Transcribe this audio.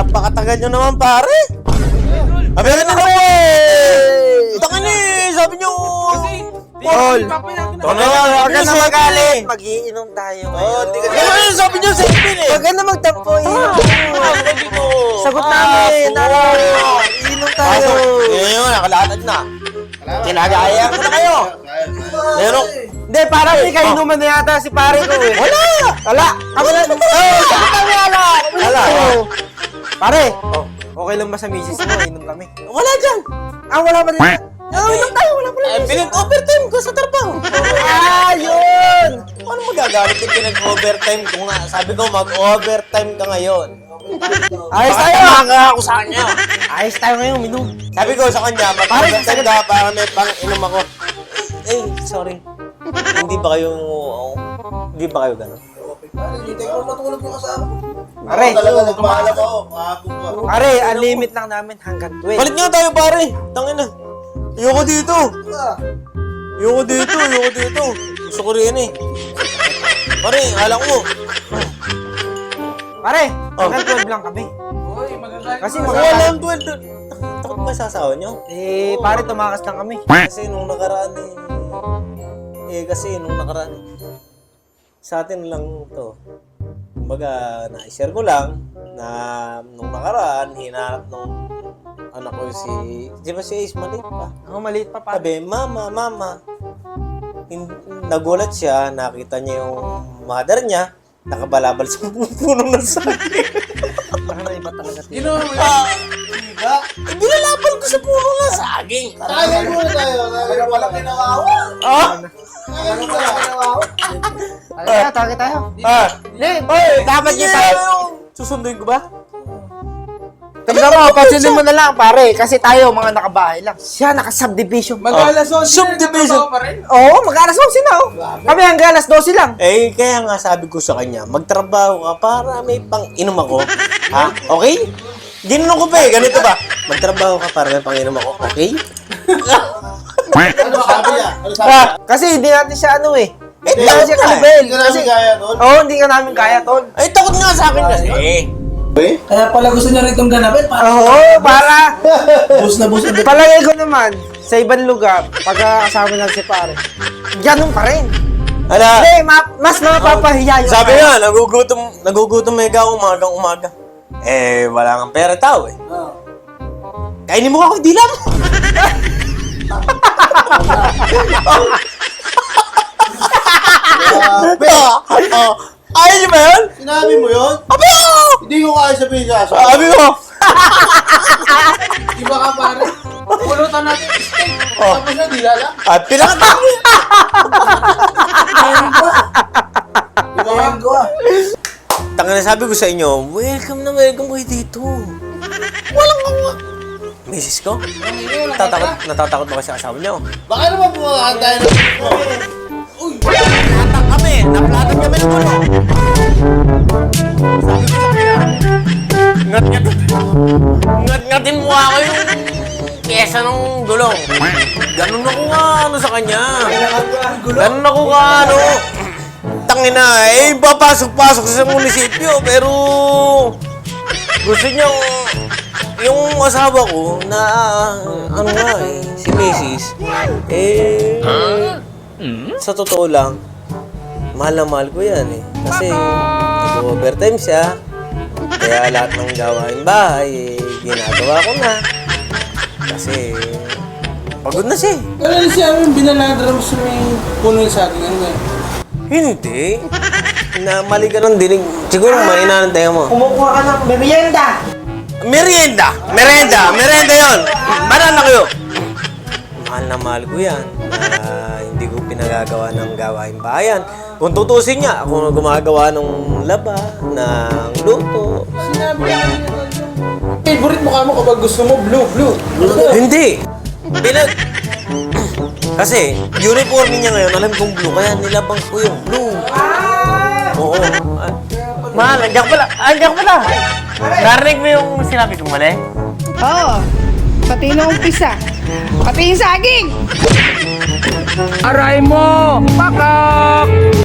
Napakatagal nyo naman, pare. Sabi ka na kami! Takan eh! Sabi nyo! Tol! Huwag ka na magalit! Mag-iinom tayo. Hindi ka na. Sabi nyo sa ipin eh! Huwag ka na magtampo. Sagot namin. Iinom tayo. Ngayon, nakalatad na. Kinagaya ko na kayo. Meron. Hindi, parang may kainuman na yata si pare ko eh. Wala! Kami na. Wala! Pare, okay lang ba sa misis mo? Inom kami. Wala dyan. Wala ba din? Inom tayo, wala pala. Pinag-overtime ko sa trabaho. Yun! Paano magagalit yung pinag-overtime ko nga? Sabi ko, mag-overtime ka ngayon. Ayos tayo! Baka ako sa kanya. Ayos tayo ngayon, minum. Sabi ko sa kanya, mag-overtime ka para may pang-inom ako. Sorry. Hindi ba kayo gano'n? Hindi ko matulog yung kasama ko. Pare, Talaga nagpaalam ako. Kahapon pa. pare, ang limit lang namin hanggang 12. Palit nga tayo, pare. Tangina. Ayoko dito. Ayoko dito. Gusto ko rin eh. Pare, alam ko. Pare, hanggang 12 lang kami. Kasi Wala ang 12 doon. Takot ba sasawa nyo? pare, tumakas lang kami. Kasi nung nakaraan sa atin lang to. Kumbaga, na-share ko lang na nung nakaraan, hinanap nung anak ko di ba si Ace maliit pa? Maliit pa pare. Sabi, mama. Nagulat siya, nakita niya yung mother niya, nakabalabal sa puno ng saging. Baka na iba talaga. Diba? Binalabal ko sa puno ng saging. Tayo muna tayo. Tayo pala kinawawa. Tayo pala kinawawa. Tagay tayo. Dapat niya tayo. Susunduin ko ba? Tignan mo, pansinin mo na lang pare, kasi tayo mga nakabahay lang. Siya naka-subdivision. Mag-alas 11 Subdivision. pa rin. Oo, mag-alas 11 na oh. Kami hanggang alas 12 lang. Kaya nga sabi ko sa kanya, magtrabaho ka para may pang-inom ako. Ha? Okay? Ginanong ko pa ganito ba? Magtrabaho ka para may pang-inom ako. Okay? Ano sabi niya? Ano sabi niya? Kasi hindi natin siya hindi takot natin siya nga kalibel. Hindi ka namin kaya doon. Oo, hindi ka namin kaya, tol. Takot nga sa akin kasi. Kaya pala gusto niya rin itong ganapin. Oo, para. Bus na bus na. Palagay ko naman, sa ibang lugar, pagkakasama natin si pare, ganun pa rin. Ala, Hindi, mas mapapahiya yung sabi nga, nagugutom mega umagang-umaga. Wala kang pera tao eh. Kainin mo ako, di lang. Ayaw niyo ba yun? Sinabi mo yun? Abi ako! Hindi ko kaya sabihin siya. Abi ko! Iba ka pare. Pulutan natin. Tapos na, di lala. At pinakatang mo! Ibahan ko ah. Tanga na sabi ko sa inyo, welcome kayo dito. Walang kawa. Misis ko? Natatakot ba kasi sa asawa niyo? Baka naman pumakaan tayo ng... Naplatag kami ng gulo. Sabi ko sa kanya, ngat-ngatin mo ako yung pyesa ng gulong. Ganun ako sa kanya. Ganun ako Tangina, papasok-pasok sa munisipyo, pero gusto niya yung asawa ko na si Mrs. Sa totoo lang, mahal na mahal ko yan eh. Kasi nag-overtime siya. Kaya lahat ng gawain bahay, ginagawa ko na. Kasi pagod na siya eh. Pero siya yung binaladra mo sa may puno yung saging. Ano yun? Hindi. Na mali ka ng dinig. Siguro mahina ng tenga mo. Kumukuha ka ng merienda. Merienda yun. Banana kayo. Mahal na mahal ko yan. Hindi ko pinagagawa ng gawain bayan. Kung tutusin niya, ako na gumagawa ng laba, ng luto. Sinabi niya favorite mukha mo kapag gusto mo, blue. Hindi. Kasi, uniform niya ngayon, alam kong blue, kaya nilabang ko yung blue. Oo. Mahal, andiyan pala. Narinig mo yung sinabi kong mali? Oo. Pati nung umpisa. Pati yung saging. Aray mo! Pakak!